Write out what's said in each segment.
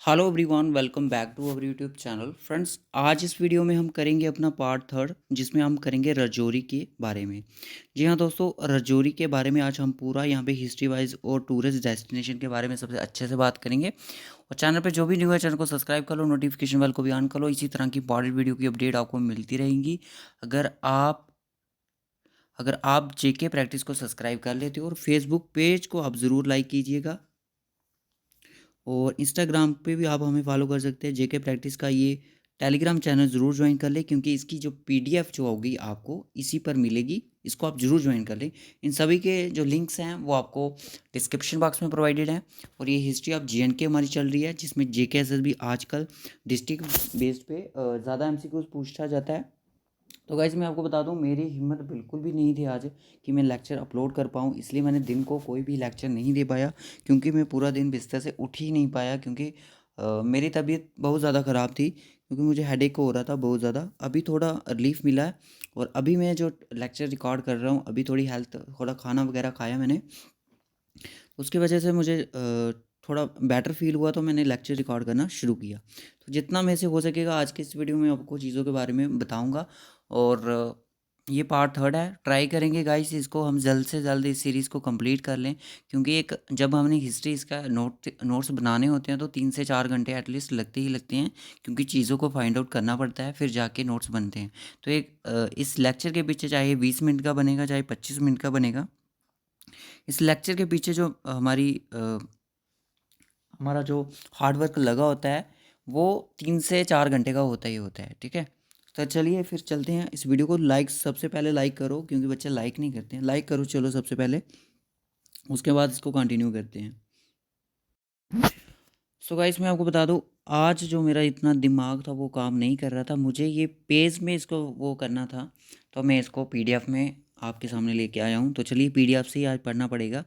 Hello everyone, welcome back to our YouTube channel. Friends, आज इस video में हम करेंगे अपना पार्ट थर्ड, जिसमें हम करेंगे राजौरी के बारे में। जी हाँ दोस्तों, राजौरी के बारे में आज हम पूरा यहाँ पे हिस्ट्री वाइज और टूरिस्ट डेस्टिनेशन के बारे में सबसे अच्छे से बात करेंगे। और चैनल पे जो भी न्यू है, चैनल को सब्सक्राइब कर लो, नोटिफिकेशन बेल को भी ऑन कर लो। इसी तरह की इंपॉर्टेंट वीडियो की अपडेट आपको मिलती रहेंगी अगर आप अगर आप जेके प्रैक्टिस को सब्सक्राइब कर लेते हो। और फेसबुक पेज को आप ज़रूर लाइक कीजिएगा, और इंस्टाग्राम पे भी आप हमें फॉलो कर सकते हैं जेके प्रैक्टिस का। ये टेलीग्राम चैनल ज़रूर ज्वाइन कर लें, क्योंकि इसकी जो पीडीएफ जो होगी आपको इसी पर मिलेगी। इसको आप ज़रूर ज्वाइन कर लें। इन सभी के जो लिंक्स हैं वो आपको डिस्क्रिप्शन बॉक्स में प्रोवाइडेड हैं। और ये हिस्ट्री ऑफ जीएनके हमारी चल रही है, जिसमें जेके एसएसबी आजकल डिस्ट्रिक्ट बेस्ड पे ज़्यादा एमसीक्यूज पूछा जाता है। तो गाइज़, मैं आपको बता दूं, मेरी हिम्मत बिल्कुल भी नहीं थी आज कि मैं लेक्चर अपलोड कर पाऊँ, इसलिए मैंने दिन को कोई भी लेक्चर नहीं दे पाया। क्योंकि मैं पूरा दिन बिस्तर से उठ ही नहीं पाया, क्योंकि मेरी तबीयत बहुत ज़्यादा ख़राब थी, क्योंकि मुझे हेडेक हो रहा था बहुत ज़्यादा। अभी थोड़ा रिलीफ मिला है, और अभी मैं जो लेक्चर रिकॉर्ड कर रहा हूँ, अभी थोड़ी हेल्थ, थोड़ा खाना वगैरह खाया मैंने, उसकी वजह से मुझे थोड़ा बेटर फील हुआ, तो मैंने लेक्चर रिकॉर्ड करना शुरू किया। तो जितना मेरे से हो सकेगा आज के इस वीडियो में आपको चीज़ों के बारे में बताऊंगा। और ये पार्ट थर्ड है। ट्राई करेंगे गाइस, इसको हम जल्द से जल्द इस सीरीज़ को कंप्लीट कर लें, क्योंकि एक जब हमने हिस्ट्री इसका नोट्स बनाने होते हैं तो 3 से 4 घंटे एटलीस्ट लगते ही लगते हैं, क्योंकि चीज़ों को फाइंड आउट करना पड़ता है, फिर जाके नोट्स बनते हैं। तो एक इस लेक्चर के पीछे चाहे 20 मिनट का बनेगा, चाहे 25 मिनट का बनेगा, इस लेक्चर के पीछे जो हमारा जो हार्ड वर्क लगा होता है, वो 3 से 4 घंटे का होता ही होता है। ठीक है, तो चलिए फिर चलते हैं। इस वीडियो को लाइक, सबसे पहले लाइक करो, क्योंकि बच्चे लाइक नहीं करते हैं। लाइक करो चलो सबसे पहले, उसके बाद इसको कंटिन्यू करते हैं। सो गाइस, मैं आपको बता दूं, आज जो मेरा इतना दिमाग था वो काम नहीं कर रहा था। मुझे ये पेज में इसको वो करना था, तो मैं इसको पीडीएफ में आपके सामने लेके आया हूँ। तो चलिए, पीडीएफ से ही आज पढ़ना पड़ेगा,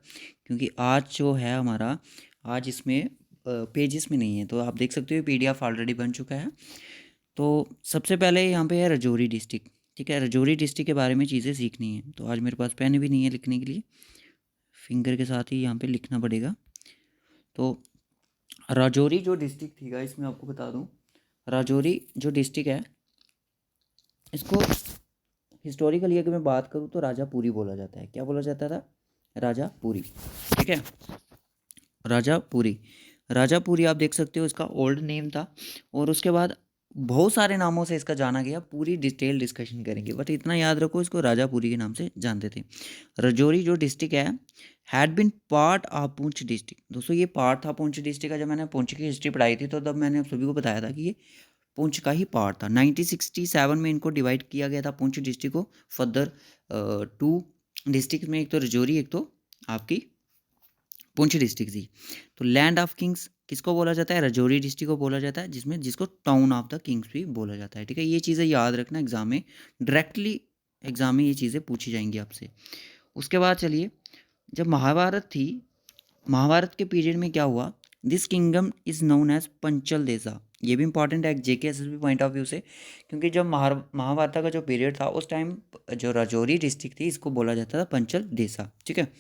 क्योंकि आज जो है हमारा, आज इसमें पेजेस में नहीं है। तो आप देख सकते हो पीडीएफ ऑलरेडी बन चुका है। तो सबसे पहले यहाँ पे है राजौरी डिस्ट्रिक्ट। ठीक है, राजौरी डिस्ट्रिक्ट के बारे में चीज़ें सीखनी है। तो आज मेरे पास पेन भी नहीं है लिखने के लिए, फिंगर के साथ ही यहाँ पे लिखना पड़ेगा। तो राजौरी जो डिस्ट्रिक्ट थी गाइस, मैं आपको बता दूं, राजौरी जो डिस्ट्रिक्ट है, इसको हिस्टोरिकली अगर मैं बात करूं तो राजापुरी बोला जाता है। क्या बोला जाता था? राजापुरी। ठीक है, राजापुरी। राजापुरी आप देख सकते हो, इसका ओल्ड नेम था। और उसके बाद बहुत सारे नामों से इसका जाना गया, पूरी डिटेल डिस्कशन करेंगे, बट इतना याद रखो, इसको राजापुरी के नाम से जानते थे। राजौरी जो डिस्ट्रिक्ट है, had been part of Poonch district. दोस्तों, ये पार्ट था पुंछ डिस्ट्रिक्ट का। जब मैंने पुंछ की हिस्ट्री पढ़ाई थी, तो तब मैंने आप सभी को बताया था कि ये पुंछ का ही पार्ट था। 1967 में इनको डिवाइड किया गया था, पुंछ डिस्ट्रिक्ट को, फर्दर 2 डिस्ट्रिक्ट में, एक तो राजौरी, एक तो आपकी पुंछ डिस्ट्रिक्ट थी। तो लैंड ऑफ किंग्स किसको बोला जाता है? राजौरी डिस्ट्रिक्ट को बोला जाता है, जिसको टाउन ऑफ द किंग्स भी बोला जाता है। ठीक है, ये चीज़ें याद रखना, एग्जाम में डायरेक्टली एग्जाम में ये चीज़ें पूछी जाएंगी आपसे। उसके बाद चलिए, जब महाभारत थी, महाभारत के पीरियड में क्या हुआ? This kingdom is known as Panchal Desha. ये भी इंपॉर्टेंट है JK SSB point of view से, क्योंकि जब महाभारत का जो पीरियड था, उस टाइम जो राजौरी डिस्ट्रिक्ट थी, इसको बोला जाता था पंचल देशा। ठीक है,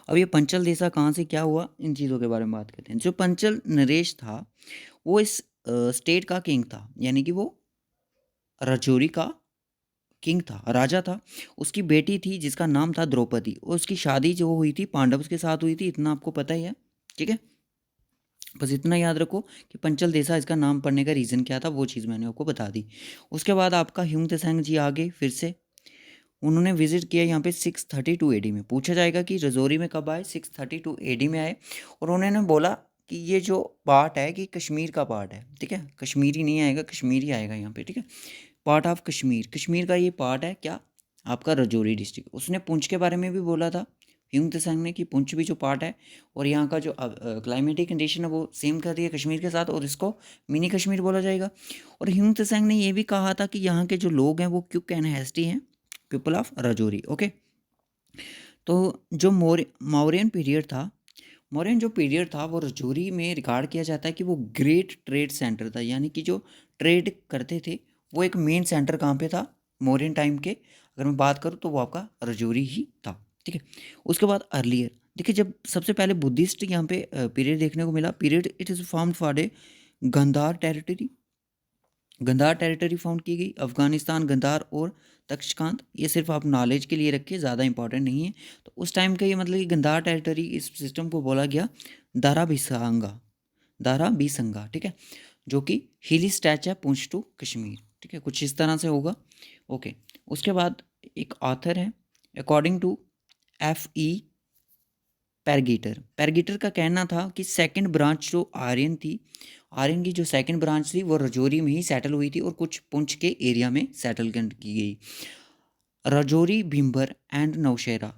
अब ये पंचल देशा कहाँ से क्या हुआ, इन चीज़ों के बारे में बात करते हैं। जो पंचल नरेश था, वो इस स्टेट का किंग था, यानी कि वो राजौरी का किंग था, राजा था। उसकी बेटी थी जिसका नाम था द्रौपदी, और उसकी शादी जो हुई थी पांडव के साथ हुई थी, इतना आपको पता ही है। ठीक है, बस इतना याद रखो कि पंचल देशा इसका नाम पड़ने का रीज़न क्या था, वो चीज़ मैंने आपको बता दी। उसके बाद आपका ह्यूम त्सेंग जी आगे फिर से, उन्होंने विजिट किया यहाँ पे 632 एडी में। पूछा जाएगा कि राजौरी में कब आए? 632 एडी में आए। और उन्होंने बोला कि ये जो पार्ट है कि कश्मीर का पार्ट है। ठीक है, कश्मीरी नहीं आएगा, कश्मीरी आएगा यहाँ पे। ठीक है, पार्ट ऑफ कश्मीर, कश्मीर का ये पार्ट है क्या? आपका राजौरी डिस्ट्रिक्ट। उसने पुंछ के बारे में भी बोला था ह्यूम त्सेंग ने, कि पुंछ भी जो पार्ट है, और यहाँ का जो क्लाइमेटिक कंडीशन है वो सेम कर रही है कश्मीर के साथ, और इसको मिनी कश्मीर बोला जाएगा। और ह्यूम त्सेंग ने ये भी कहा था कि यहाँ के जो लोग हैं वो क्युक एंड हैस्टी हैं, पीपल ऑफ राजौरी। ओके, तो जो मौर्यन पीरियड था, मौर्यन जो पीरियड था, वो राजौरी में रिकॉर्ड किया जाता है कि वो ग्रेट ट्रेड सेंटर था, यानी कि जो ट्रेड करते थे, वो एक मेन सेंटर कहाँ पे था मौर्यन टाइम के, अगर मैं बात करूँ तो वो आपका राजौरी ही था। ठीक है, उसके बाद अर्लियर देखिए जब सबसे पहले बुद्धिस्ट यहाँ पे पीरियड देखने को मिला, period it is found for a Gandhara territory. Gandhara territory found की गई, अफगानिस्तान, गंधार और तक्षकांत। ये सिर्फ आप नॉलेज के लिए रखिए, ज़्यादा इंपॉर्टेंट नहीं है। तो उस टाइम का ये मतलब कि गंधार टेरिटरी, इस सिस्टम को बोला गया दारा बिसांगा, दारा बीसंगा, ठीक है, जो कि हिली स्टैच है पूंछ टू कश्मीर, ठीक है, कुछ इस तरह से होगा। ओके, उसके बाद एक ऑथर है अकॉर्डिंग टू F.E. पैरगीटर। पैरगीटर का कहना था कि सेकंड ब्रांच जो आर्यन थी, आर्यन की जो सेकंड ब्रांच थी वो रजौरी में ही सेटल हुई थी और कुछ पुंछ के एरिया में सेटल की गई। रजौरी, भीमबर एंड नौशेरा।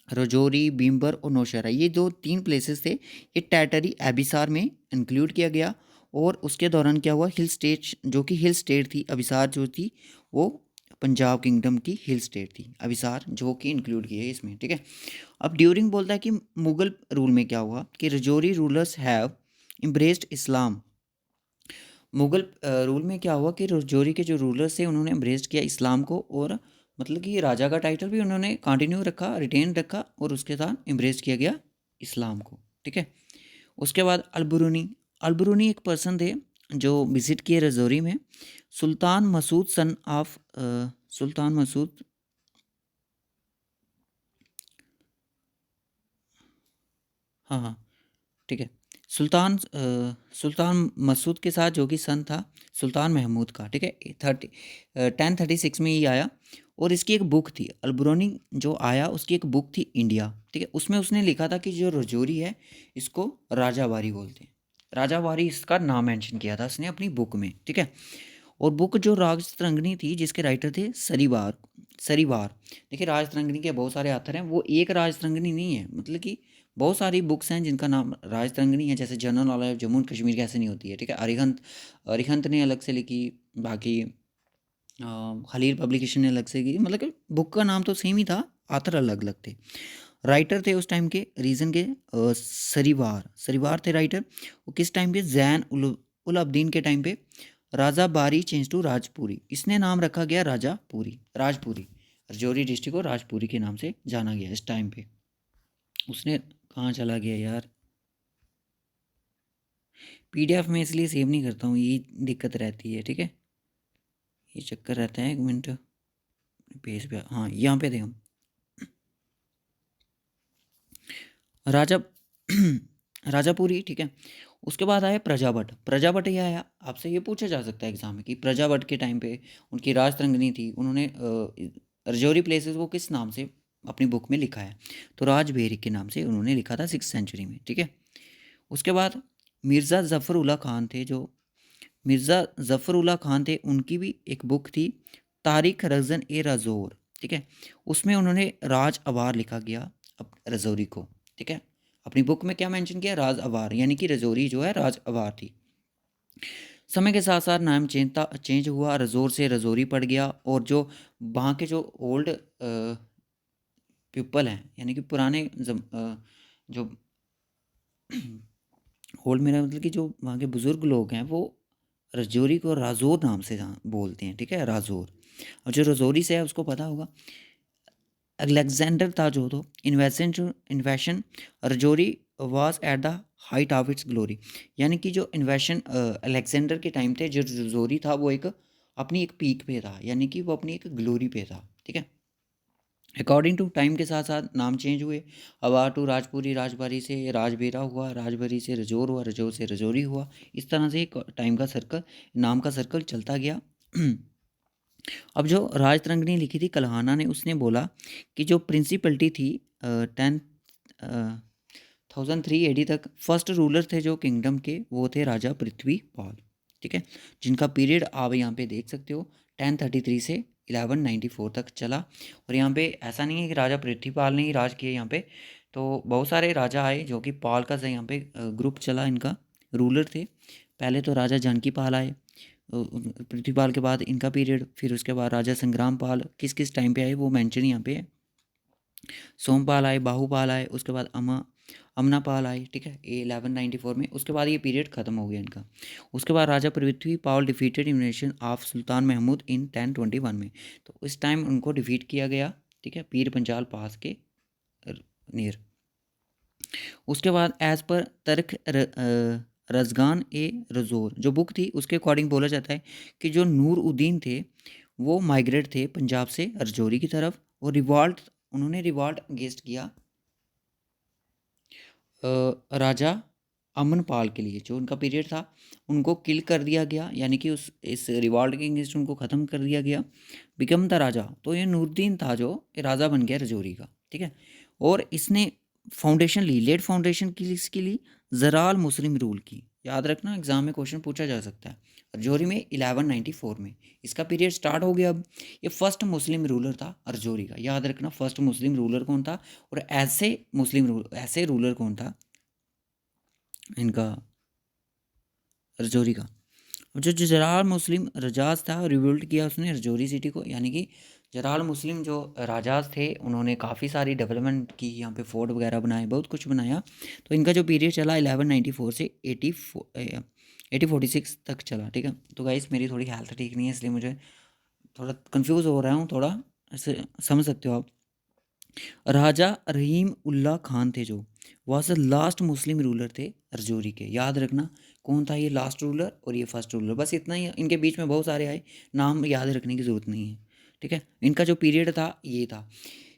रजौरी, भीमबर और नौशेरा, ये जो 3 प्लेसेस थे, ये टेरिटरी अबिसार में इंक्लूड किया गया। और उसके दौरान क्या हुआ, हिल स्टेट, जो कि हिल स्टेट थी, अबिसार जो थी वो पंजाब किंगडम की हिल स्टेट थी, अबिसार, जो कि इंक्लूड की है इसमें, ठीक है। अब ड्यूरिंग बोलता है कि मुगल रूल में क्या हुआ कि Rajouri rulers have embraced Islam. Mughal rule में क्या हुआ कि रजौरी के जो रूलर्स थे उन्होंने एम्ब्रेस किया इस्लाम को, और मतलब कि राजा का टाइटल भी उन्होंने कंटिन्यू रखा, रिटेन रखा, और उसके साथ एम्ब्रेस किया गया इस्लाम को, ठीक है। उसके बाद अलबरूनी। अलबरूनी एक पर्सन थे जो विजिट किए रजौरी में। सुल्तान Masood son of sultan Masood, हाँ हाँ, ठीक है, सुल्तान मसूद के साथ, जो कि सन था सुल्तान महमूद का, ठीक है, 1036 में ही आया। और इसकी एक बुक थी, अलबरूनी जो आया उसकी एक बुक थी इंडिया, ठीक है। उसमें उसने लिखा था कि जो रजौरी है इसको राजावारी बोलते हैं। राजावारी इसका नाम मेंशन किया था उसने अपनी बुक में, ठीक है। और बुक जो राजतरंगिणी थी, जिसके राइटर थे सरीवार, सरीवार। देखिए राजतरंगिणी के बहुत सारे आथर हैं, वो एक राजतरंगिणी नहीं है, मतलब कि बहुत सारी बुक्स हैं जिनका नाम राजतरंगिणी है, जैसे general knowledge of Jammu and Kashmir कैसे नहीं होती है, ठीक है। अरिहंत, अरिहंत ने अलग से लिखी, बाकी खलील पब्लिकेशन ने अलग से की, मतलब कि बुक का नाम तो सेम ही था, आथर अलग अलग थे। राइटर थे उस टाइम के रीजन के सरीवार, सरीवार थे राइटर। वो किस टाइम पे, जैन उल अब्दीन के टाइम पे। राजा बारी चेंज टू राजपुरी, इसने नाम रखा गया राजापुरी, राजपुरी। रजौरी डिस्ट्रिक्ट को राजपुरी के नाम से जाना गया इस टाइम पे। उसने कहाँ चला गया यार, पीडीएफ में इसलिए सेव नहीं करता हूँ, यही दिक्कत रहती है, ठीक है, ये चक्कर रहता है। 1 मिनट, पेज पे, हाँ यहाँ पे थे हम। राजा राजापुरी, ठीक है। उसके बाद आया प्रजावट। प्रजावट ये आया, आपसे ये पूछा जा सकता है एग्जाम में कि प्रजावट के टाइम पे उनकी राजतरंगिणी थी, उन्होंने रजौरी प्लेसेस को किस नाम से अपनी बुक में लिखा है, तो राजबेरी के नाम से उन्होंने लिखा था 6th सेंचुरी में, ठीक है। उसके बाद मिर्ज़ा ज़फ़र उल्ला खान थे, जो मिर्ज़ा ज़फ़र उल्ला खान थे, उनकी भी एक बुक थी तारिक रज़न ए रज़ौर, ठीक है। उसमें उन्होंने राज अवार लिखा गया अब रजौरी को, ठीक है। अपनी बुक में क्या मेंशन किया, राज अवार, यानी कि रजौरी जो है राज अवार थी। समय के साथ साथ नाम चेंज हुआ, रजौर से रजौरी पड़ गया। और जो वहाँ के जो ओल्ड पीपल हैं, यानी कि पुराने जो ओल्ड, मेरा मतलब कि जो वहाँ के बुज़ुर्ग लोग हैं, वो रजौरी को राजौर नाम से बोलते हैं, ठीक है, राजौर। और जो रजौरी से है उसको पता होगा। अलेक्जेंडर था जो, तो इन्वेशन Rajouri was at the height of its glory, यानी कि जो इन्वेशन अलेक्जेंडर के टाइम थे, जो रजौरी था वो एक अपनी एक पीक पे था, यानी कि वो अपनी एक ग्लोरी पे था, ठीक है। अकॉर्डिंग टू टाइम के साथ साथ नाम चेंज हुए। अवार टू राजपुरी, राजबारी से राजबेरा हुआ, राजबारी से रजौर हुआ, रजौर से रजौरी हुआ। इस तरह से एक टाइम का सर्कल, नाम का सर्कल चलता गया। अब जो राजतरंगिणी लिखी थी कल्हाना ने, उसने बोला कि जो प्रिंसिपलिटी थी 1003 AD तक, फर्स्ट रूलर थे जो किंगडम के, वो थे राजा पृथ्वीपाल, ठीक है, जिनका पीरियड आप यहाँ पे देख सकते हो 1033 से 1194 तक चला। और यहाँ पे ऐसा नहीं है कि राजा पृथ्वीपाल ने ही राज किया यहाँ पे, तो बहुत सारे राजा आए जो कि पाल का से यहाँ पे ग्रुप चला, इनका रूलर थे। पहले तो राजा जानकी पाल आए, पृथ्वीपाल के बाद इनका पीरियड, फिर उसके बाद राजा संग्राम पाल किस किस टाइम पे आए वो मेंशन यहाँ पे है। सोमपाल आए, बाहुपाल आए, उसके बाद अमनापाल आए, ठीक है, ये 1194 में। उसके बाद ये पीरियड ख़त्म हो गया इनका। उसके बाद राजा Prithvipal defeated इन्वेशन of sultan Mahmood इन 1021 में, तो इस टाइम उनको डिफीट किया गया, ठीक है, पीर पंजाल पास के नियर। उसके बाद एज पर तर्क रजगान ए रजोर जो बुक थी उसके अकॉर्डिंग बोला जाता है कि जो नूर उद्दीन थे वो माइग्रेट थे पंजाब से रजौरी की तरफ, और उन्होंने रिवॉल्ट अगेंस्ट किया राजा अमनपाल के लिए। जो उनका पीरियड था उनको किल कर दिया गया, यानी कि उस इस रिवॉल्ट के अगेंस्ट उनको ख़त्म कर दिया गया, बिकम द राजा। तो ये नूरुद्दीन था जो ये राजा बन गया रजौरी का, ठीक है। और इसने फाउंडेशन ली, लेट फाउंडेशन की इसकी ली ज़राल मुस्लिम रूल की। याद रखना एग्जाम में क्वेश्चन पूछा जा सकता है। रजौरी में 1194 में इसका पीरियड स्टार्ट हो गया। अब ये फर्स्ट मुस्लिम रूलर था रजौरी का, याद रखना फर्स्ट मुस्लिम रूलर कौन था, और ऐसे रूलर कौन था इनका रजौरी का। जो जलाल मुस्लिम रजाज था रिवोल्ट किया उसने रजौरी सिटी को, यानी कि जलाल मुस्लिम जो राजाज थे उन्होंने काफ़ी सारी डेवलपमेंट की, यहाँ पे फोर्ट वगैरह बनाए, बहुत कुछ बनाया। तो इनका जो पीरियड चला 1194 से 1846 तक चला, ठीक है। तो गाइस मेरी थोड़ी हेल्थ ठीक नहीं है इसलिए मुझे थोड़ा कंफ्यूज हो रहा हूँ, थोड़ा ऐसे समझ सकते हो आप। राजा रहीम उल्ला खान थे जो was the last Muslim ruler थे रजौरी के। याद रखना कौन था ये लास्ट रूलर और ये फर्स्ट रूलर, बस इतना ही। इनके बीच में बहुत सारे आए, नाम याद रखने की ज़रूरत नहीं है, ठीक है। इनका जो पीरियड था ये था।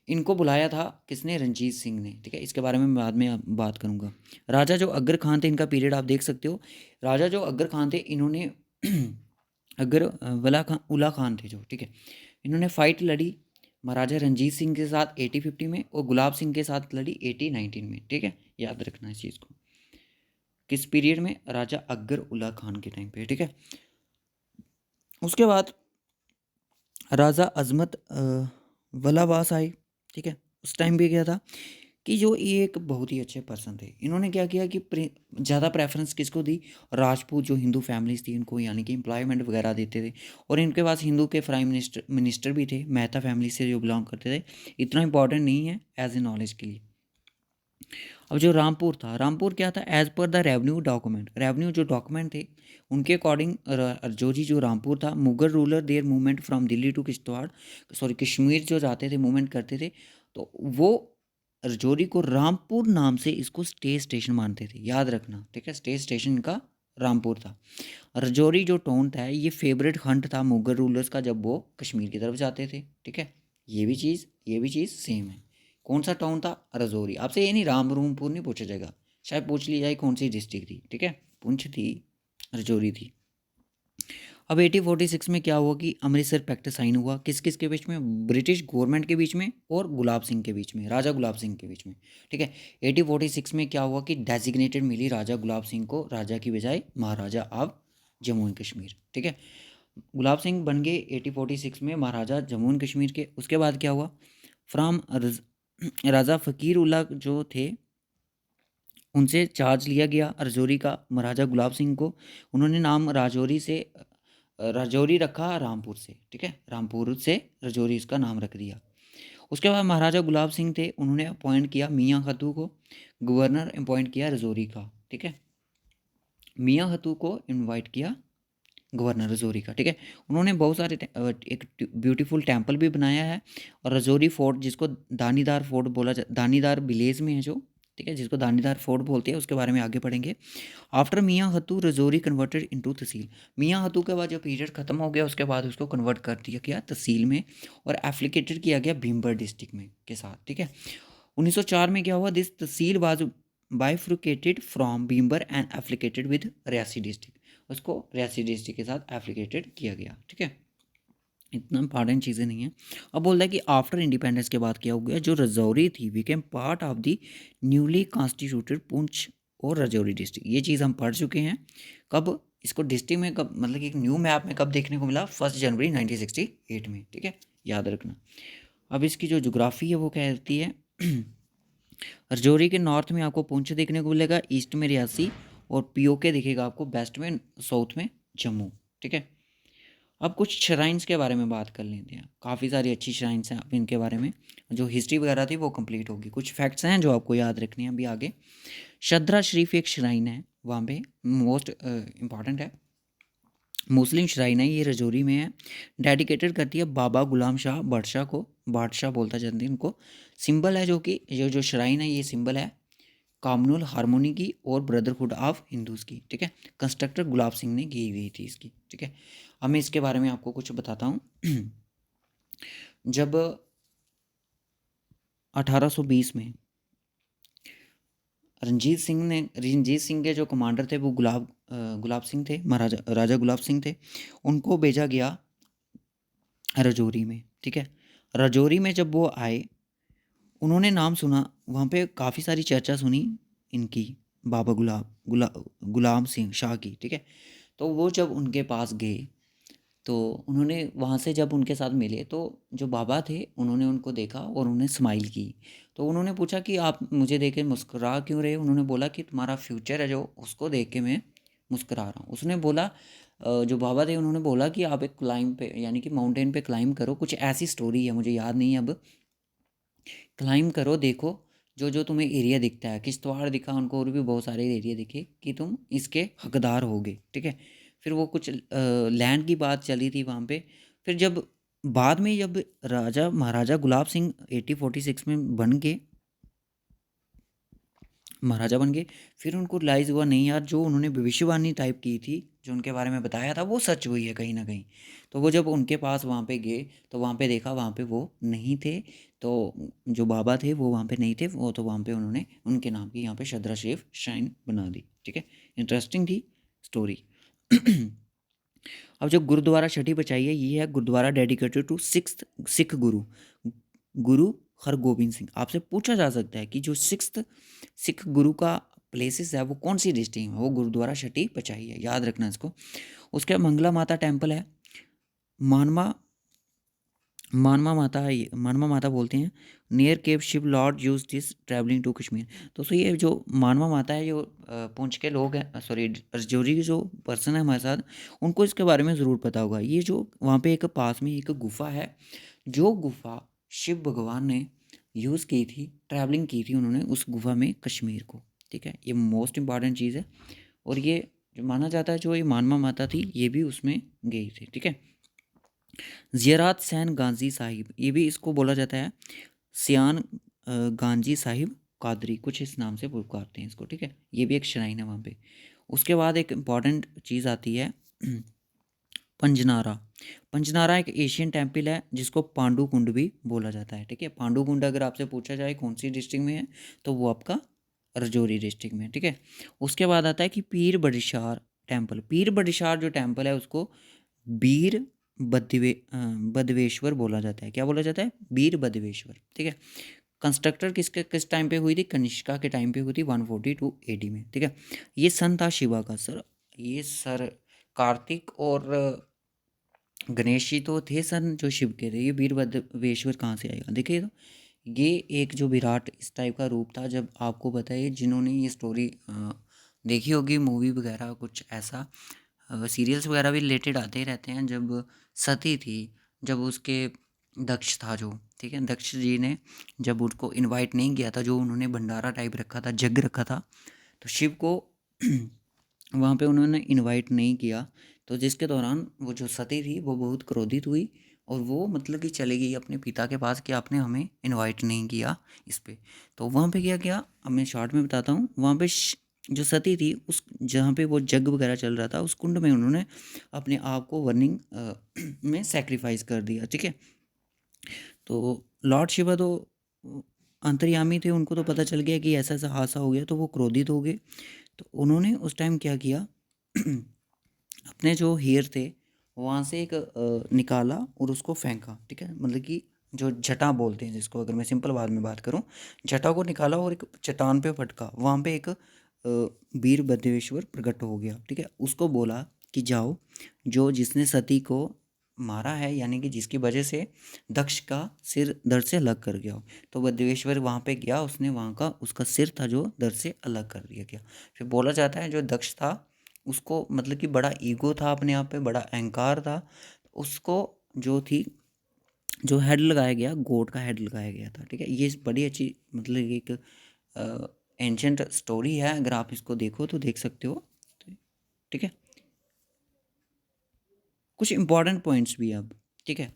इनको बुलाया था किसने, रंजीत सिंह ने, ठीक है। इसके बारे में बाद में बात करूँगा। राजा जो अकबर खान थे इनका पीरियड आप देख सकते हो। राजा जो अकबर खान थे इन्होंने अकबर उला खान थे जो, ठीक है। इन्होंने फाइट लड़ी महाराजा रंजीत सिंह के साथ 1850 में और गुलाब सिंह के साथ लड़ी 1819 में, ठीक है। याद रखना इस चीज़ को। किस पीरियड में, राजा अकबर उल्ला खान के टाइम पे, ठीक है। उसके बाद राजा अजमत वलाबास आए, ठीक है। उस टाइम पे क्या था कि जो ये एक बहुत ही अच्छे पर्सन थे, इन्होंने क्या किया कि ज़्यादा प्रेफरेंस किसको दी, राजपूत जो हिंदू फैमिलीज थी इनको, यानी कि एम्प्लॉयमेंट वगैरह देते थे। और इनके पास हिंदू के प्राइम मिनिस्टर भी थे, मेहता फैमिली से जो बिलोंग करते थे। इतना इंपॉर्टेंट नहीं है एज ए नॉलेज के लिए। अब जो रामपुर था, रामपुर क्या था, एज पर द रेवेन्यू जो डॉक्यूमेंट थे उनके अकॉर्डिंग रजौरी जो रामपुर था, Mughal ruler their movement from Delhi to Kishtwar, sorry Kashmir जो जाते थे मूवमेंट करते थे, तो वो रजौरी को रामपुर नाम से इसको स्टेशन मानते थे। याद रखना, ठीक है। स्टेशन इनका रामपुर था। रजौरी जो टाउन था ये फेवरेट हंट था मुगल रूलर्स का जब वो कश्मीर की तरफ जाते थे, ठीक है। ये भी चीज़ सेम है। कौन सा टाउन था, रजौरी। आपसे ये नहीं रामरूमपुर नहीं पूछा जाएगा, शायद पूछ ली जाए कौन सी डिस्ट्रिक्ट थी, ठीक है। पुंछ थी, रजौरी थी। अब 1846 में क्या हुआ कि अमृतसर पैक्ट साइन हुआ, किस किस के बीच में, ब्रिटिश गवर्नमेंट के बीच में और गुलाब सिंह के बीच में, राजा गुलाब सिंह के बीच में, ठीक है। 1846 में क्या हुआ कि डेजिग्नेटेड मिली राजा गुलाब सिंह को, राजा की बजाय महाराजा ऑफ जम्मू एंड कश्मीर, ठीक है। गुलाब सिंह बन गए 1846 में महाराजा जम्मू एंड कश्मीर के। उसके बाद क्या हुआ, फ्राम राजा फ़कीर उल्ला जो थे उनसे चार्ज लिया गया रजौरी का महाराजा गुलाब सिंह को। उन्होंने नाम राजौरी रखा रामपुर से, ठीक है। रामपुर से रजौरी इसका नाम रख दिया। उसके बाद महाराजा गुलाब सिंह थे, उन्होंने अपॉइंट किया मियाँ खतू को गवर्नर अपॉइंट किया रजौरी का, ठीक है। मियाँ खतू को इनवाइट किया गवर्नर रजौरी का, ठीक है। उन्होंने बहुत सारे एक ब्यूटीफुल टेम्पल भी बनाया है। और रजौरी फोर्ट जिसको दानीदार फोर्ट बोला दानीदार विलेज में है जो, ठीक है, जिसको दानीदार फोर्ट बोलते हैं, उसके बारे में आगे पढ़ेंगे। आफ्टर मियाँ हतू रजौरी कन्वर्टेड इनटू तहसील। मियाँ हतू के बाद जो पीरियड खत्म हो गया उसके बाद उसको कन्वर्ट कर दिया गया तहसील में और एप्लीकेटेड किया गया भीमबर डिस्ट्रिक्ट में के साथ, ठीक है। 1904 में क्या हुआ, दिस तहसील was bifurcated from Bhimber and applicated with Reasi district. उसको रियासी डिस्ट्रिक्ट के साथ एप्लीकेटेड किया गया, ठीक है। इतना इंपॉर्टेंट चीज़ें नहीं है। अब बोल रहा है कि आफ्टर इंडिपेंडेंस के बाद क्या हो गया, जो रजौरी थी became part of the newly constituted Poonch और रजौरी डिस्ट्रिक्ट। ये चीज़ हम पढ़ चुके हैं। कब इसको डिस्ट्रिक्ट में, कब मतलब कि एक न्यू मैप में कब देखने को मिला, 1 जनवरी 1968 में, ठीक है। याद रखना। अब इसकी जो जोग्राफी है वो क्या कहती है, रजौरी के नॉर्थ में आपको पुंछ देखने को मिलेगा, ईस्ट में रियासी और पीओके दिखेगा आपको, वेस्ट में, साउथ में जम्मू, ठीक है। अब कुछ श्राइन्स के बारे में बात कर लेते हैं। काफ़ी सारी अच्छी श्राइन्स हैं, अब इनके बारे में जो हिस्ट्री वगैरह थी वो कंप्लीट होगी। कुछ फैक्ट्स हैं जो आपको याद रखने हैं अभी आगे। शद्रा शरीफ एक श्राइन है, वहाँ पे मोस्ट इम्पॉर्टेंट है, मुस्लिम श्राइन है, ये रजौरी में है। डेडिकेटेड करती है बाबा गुलाम शाह बडशाह को, बादशाह बोलता जाता है इनको। सिंबल है जो कि जो श्राइन है, ये सिंबल है कम्युनल हार्मोनी की और ब्रदरहुड ऑफ हिंदूज़ की, ठीक है। कंस्ट्रक्टर गुलाब सिंह ने की हुई थी इसकी, ठीक है। अब मैं इसके बारे में आपको कुछ बताता हूँ। जब 1820 में रंजीत सिंह के जो कमांडर थे वो गुलाब सिंह थे, महाराजा राजा गुलाब सिंह थे। उनको भेजा गया राजौरी में, ठीक है। राजौरी में जब वो आए, उन्होंने नाम सुना, वहाँ पे काफ़ी सारी चर्चा सुनी इनकी, बाबा गुलाम सिंह शाह की, ठीक है। तो वो जब उनके पास गए तो उन्होंने वहाँ से जब उनके साथ मिले तो जो बाबा थे उन्होंने उनको देखा और उन्हें स्माइल की। तो उन्होंने पूछा कि आप मुझे देख के मुस्कुरा क्यों रहे हो? उन्होंने बोला कि तुम्हारा फ्यूचर है जो, उसको देख के मैं मुस्कुरा रहा हूँ। उसने बोला जो बाबा थे उन्होंने बोला कि आप एक क्लाइंब पे यानी कि माउंटेन पे क्लाइंब करो, कुछ ऐसी स्टोरी है, मुझे याद नहीं है अब। क्लाइंब करो, देखो जो जो तुम्हें एरिया दिखता है, किश्तवाड़ दिखा उनको और भी बहुत सारे एरिया दिखे कि तुम इसके हकदार होगे, ठीक है। फिर वो कुछ लैंड की बात चली थी वहाँ पे। फिर जब बाद में जब महाराजा गुलाब सिंह 1846 में महाराजा बन गए, फिर उनको रियलाइज़ हुआ नहीं यार, जो उन्होंने भविष्यवाणी टाइप की थी, जो उनके बारे में बताया था वो सच हुई है कहीं ना कहीं। तो वो जब उनके पास वहाँ पे गए तो वहाँ पे देखा, वहाँ पे वो नहीं थे। तो जो बाबा थे वो वहाँ पे नहीं थे, वो तो वहाँ पे उन्होंने उनके नाम की यहाँ पे शद्रा शरीफ श्राइन बना दी, ठीक है। इंटरेस्टिंग थी स्टोरी। अब जो गुरुद्वारा छठी बचाई है, ये है गुरुद्वारा डेडिकेटेड टू सिख गुरु गुरु हरगोबिंद सिंह। आपसे पूछा जा सकता है कि जो सिख गुरु का प्लेसेस है वो कौन सी डिस्ट्रिक्ट में, वो गुरुद्वारा छठी बचाई है, याद रखना इसको। उसके मंगला माता टेम्पल है, मानमा मानमा माता बोलते हैं, near cape Shiv lord use this travelling to Kashmir. तो ये जो मानमा माता है, जो पुंछ के लोग हैं, सॉरी रजौरी के जो पर्सन है हमारे साथ, उनको इसके बारे में ज़रूर पता होगा। ये जो वहाँ पे एक पास में एक गुफा है, जो गुफा शिव भगवान ने यूज़ की थी, ट्रैवलिंग की थी उन्होंने उस गुफा में कश्मीर को, ठीक है। ये मोस्ट इम्पॉर्टेंट चीज़ है। और ये जो माना जाता है, जो ये मानमा माता थी, ये भी उसमें गई थी, ठीक है। ज़ियारत सैन गाजी साहिब, ये भी इसको बोला जाता है सियान गांजी साहिब कादरी, कुछ इस नाम से पुकारते हैं इसको, ठीक है। ये भी एक श्राइन है वहाँ पे। उसके बाद एक इम्पॉर्टेंट चीज़ आती है पंजनारा। पंजनारा एक एशियन टेम्पल है जिसको पांडु कुंड भी बोला जाता है, ठीक है। पांडु कुंड अगर आपसे पूछा जाए कौन सी डिस्ट्रिक्ट में है, तो वो आपका राजौरी डिस्ट्रिक्ट में है, ठीक है। उसके बाद आता है कि पीर बड़िशार टेम्पल। पीर बड़िशार जो टेम्पल है उसको बीर बदवेश्वर बोला जाता है। क्या बोला जाता है? बीर बदवेश्वर, ठीक है। कंस्ट्रक्टर किस टाइम पे हुई थी? कनिष्का के टाइम पे हुई थी 142 AD में, ठीक है। ये सन था शिवा का। सर कार्तिक और गणेश जी तो थे सन जो शिव के थे। ये वीरभद्रेश्वर कहाँ से आएगा? देखिए, तो ये एक जो विराट इस टाइप का रूप था। जब आपको बताइए, जिन्होंने ये स्टोरी देखी होगी, मूवी वगैरह कुछ ऐसा, सीरियल्स वगैरह भी रिलेटेड आते ही रहते हैं। जब सती थी, जब उसके दक्ष था जो, ठीक है, दक्ष जी ने जब उसको इनवाइट नहीं किया था, जो उन्होंने भंडारा टाइप रखा था, जग रखा था, तो शिव को वहाँ पे उन्होंने इनवाइट नहीं किया। तो जिसके दौरान वो जो सती थी वो बहुत क्रोधित हुई और वो मतलब कि चली गई अपने पिता के पास कि आपने हमें इनवाइट नहीं किया इस पे। तो वहाँ पे क्या किया, अब मैं शॉर्ट में बताता हूँ। वहाँ पे जो सती थी, उस जहाँ पे वो जग वगैरह चल रहा था, उस कुंड में उन्होंने अपने आप को वर्निंग में सेक्रीफाइस कर दिया, ठीक है। तो लॉर्ड शिवा तो अंतर्यामी थे, उनको तो पता चल गया कि ऐसा ऐसा हादसा हो गया, तो वो क्रोधित हो गए। तो उन्होंने उस टाइम क्या किया, अपने जो हेयर थे वहाँ से एक निकाला और उसको फेंका, ठीक है। मतलब कि जो जटा बोलते हैं जिसको, अगर मैं सिंपल बाद में बात करूँ, जटा को निकाला और एक चट्टान पे फटका, वहाँ पे एक वीर भद्रेश्वर प्रकट हो गया, ठीक है। उसको बोला कि जाओ, जो जिसने सती को मारा है, यानी कि जिसकी वजह से दक्ष का सिर दर्द से अलग कर गया हो, तो भद्रेश्वर वहाँ पे गया, उसने वहाँ का उसका सिर था जो दर्द से अलग कर दिया गया। फिर बोला जाता है जो दक्ष था उसको मतलब कि बड़ा ईगो था, अपने आप पे बड़ा अहंकार था, उसको जो थी जो हेड लगाया गया, गोट का हेड लगाया गया था, ठीक है। ये बड़ी अच्छी मतलब एक एंशंट स्टोरी है, अगर आप इसको देखो तो देख सकते हो, ठीक है। कुछ इंपॉर्टेंट पॉइंट्स भी अब, ठीक है।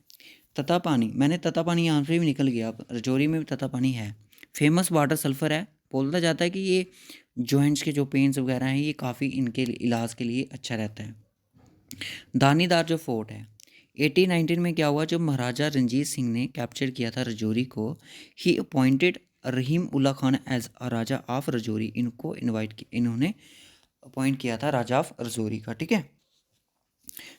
ततापानी, मैंने ततापानी यहाँ से भी निकल गया, अब राजौरी में भी ततापानी है। फेमस वाटर सल्फ़र है, बोला जाता है कि ये जॉइंट्स के जो पेन्स वगैरह हैं ये काफ़ी इनके इलाज के लिए अच्छा रहता है। दानीदार जो फोर्ट है 1819 में क्या हुआ, जब महाराजा रंजीत सिंह ने कैप्चर किया था राजौरी को, he appointed Rahim Ulla Khan as a raja of Rajouri, इनको इन्होंने अपॉइंट किया था राजा ऑफ राजौरी का, ठीक है।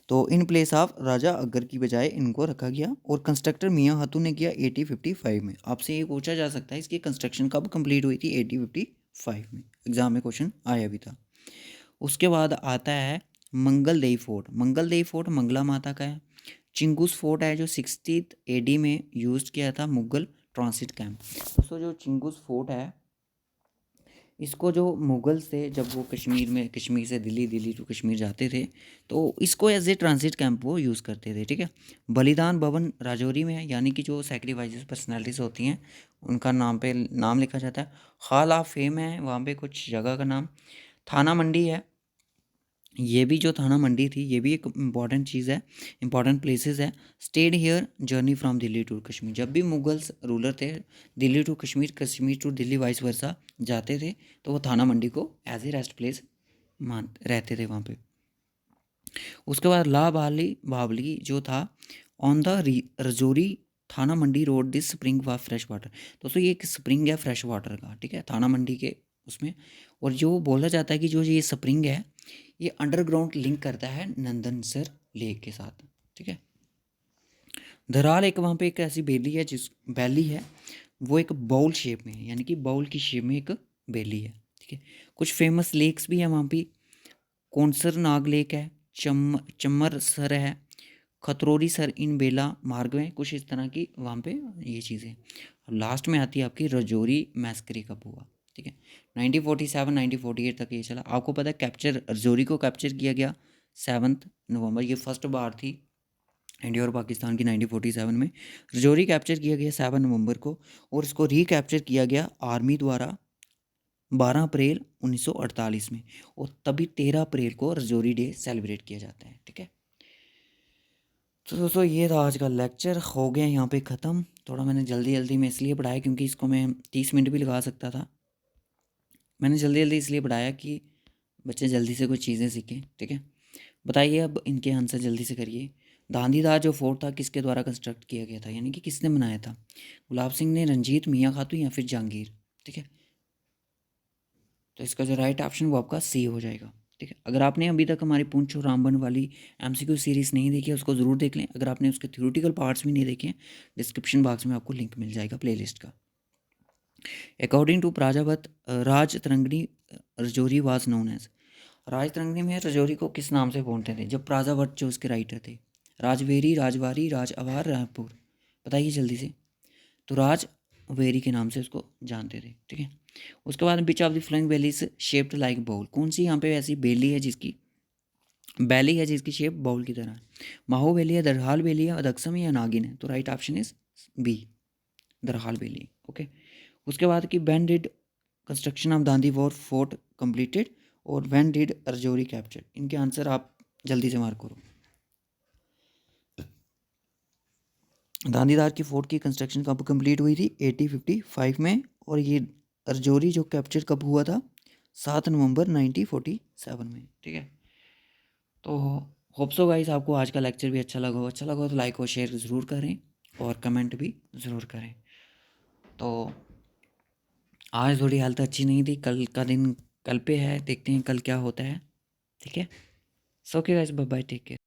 तो इन प्लेस ऑफ राजा अकबर की बजाय इनको रखा गया, और कंस्ट्रक्टर मियाँ खातून ने किया 1855 में। आपसे ये पूछा जा सकता है इसकी कंस्ट्रक्शन कब कंप्लीट हुई थी, 1855 में, एग्जाम में क्वेश्चन आया भी था। उसके बाद आता है मंगलदेई फोर्ट। मंगलदेई फोर्ट मंगला माता का है। चिंगूस फोर्ट है जो 60th AD में यूज किया था मुगल ट्रांसिट कैंप। दोस्तों जो चिंगूस फोर्ट है इसको जो मुगल थे जब वो कश्मीर से दिल्ली टू कश्मीर जाते थे तो इसको एज ए ट्रांसिट कैंप वो यूज़ करते थे, ठीक है। बलिदान भवन राजौरी में है, यानी कि जो सेक्रीफाइसेस पर्सनैलिटीज होती हैं उनका नाम लिखा जाता है। हॉल ऑफ फेम है वहाँ पे कुछ जगह का नाम। थाना मंडी है, ये भी जो थाना मंडी थी ये भी एक इम्पॉर्टेंट चीज़ है, इम्पॉर्टेंट प्लेसेस है। Stayed here journey from Delhi to Kashmir, जब भी मुगल्स रूलर थे Delhi to Kashmir, Kashmir to Delhi vice versa जाते थे तो वो थाना मंडी को एज ए रेस्ट प्लेस मान रहते थे वहाँ पे। उसके बाद ला बावली जो था ऑन द रजौरी थाना मंडी रोड दिस स्प्रिंग व फ्रेश वाटर। दोस्तों ये एक स्प्रिंग है फ्रेश वाटर का, ठीक है, थाना मंडी के उसमें। और जो बोला जाता है कि जो ये स्प्रिंग है ये अंडरग्राउंड लिंक करता है नंदनसर लेक के साथ, ठीक है। धराल एक वहाँ पे एक ऐसी वैली है वो एक बाउल शेप में है, यानी कि बाउल की शेप में एक वैली है, ठीक है। कुछ फेमस लेक्स भी हैं वहाँ पे, कौनसर नाग लेक है, चम्मर सर है, खतरोरी सर इन बेला मार्ग में, कुछ इस तरह की वहाँ पे ये चीज़ें। लास्ट में आती है आपकी राजौरी मैस्करी कब हुआ, ठीक है। 1947 1948 तक ये चला। आपको पता है कैप्चर राजौरी को कैप्चर किया गया 7 नवंबर, ये फर्स्ट बार थी इंडिया और पाकिस्तान की 1947 में। राजौरी कैप्चर किया गया 7 नवंबर को, और इसको रिकैप्चर किया गया आर्मी द्वारा 12 अप्रैल 1948 में, और तभी 13 अप्रैल को राजौरी डे सेलिब्रेट किया जाता है, ठीक है। तो दोस्तों ये था आज का लेक्चर, हो गया यहाँ पे ख़त्म। थोड़ा मैंने जल्दी में इसलिए पढ़ाया क्योंकि इसको मैं 30 मिनट भी लगा सकता था। मैंने जल्दी इसलिए पढ़ाया कि बच्चे जल्दी से कुछ चीज़ें सीखें, ठीक है। बताइए अब इनके आंसर जल्दी से करिए। गांधीधार जो फोर्ट था किसके द्वारा कंस्ट्रक्ट किया गया था, यानी कि किसने बनाया था, गुलाब सिंह ने, रंजीत, मियाँ खातून या फिर जहांगीर, ठीक है। तो इसका जो राइट ऑप्शन वो आपका सी हो जाएगा, ठीक है। अगर आपने अभी तक हमारी पूंछो रामबन वाली MCQ सीरीज़ नहीं देखी है उसको ज़रूर देख लें। अगर आपने उसके थ्योरेटिकल पार्ट्स भी नहीं देखे हैं डिस्क्रिप्शन बॉक्स में आपको लिंक मिल जाएगा प्लेलिस्ट का। अकॉर्डिंग टू प्राजावत Raj Tarangini Rajouri was known as, Raj Tarangini में राजौरी को किस नाम से बोलते थे जब प्राजावत जो उसके राइटर थे, राजवेरी, राजवारी, राज अवार, रायपुर, बताइए जल्दी से। तो राज वेरी के नाम से उसको जानते थे, ठीक है। उसके बाद which of the flowing valley is shaped like bowl, कौन सी यहाँ पे ऐसी बैली है जिसकी शेप बाउल की तरह है, माहो वैली है, दरहाल वैली है, अदक्षम है या नागिन है। तो right option is B, Darhal valley, okay. उसके बाद की when did construction of Dandiwar fort completed, और व्हेन डिड राजौरी कैप्चर, इनके आंसर आप जल्दी से मार्क करो। गांधीधार की फोर्ट की कंस्ट्रक्शन कब कंप्लीट हुई थी, 1855 में, और ये राजौरी जो कैप्चर कब हुआ था, 7 नवंबर 1947 में, ठीक है। तो होप सो गाइस आपको आज का लेक्चर भी अच्छा लगा हो तो लाइक और शेयर ज़रूर करें और कमेंट भी ज़रूर करें। तो आज थोड़ी हालत अच्छी नहीं थी, कल का दिन कल पे है, देखते हैं कल क्या होता है, ठीक है। So okay guys, bye bye, take care.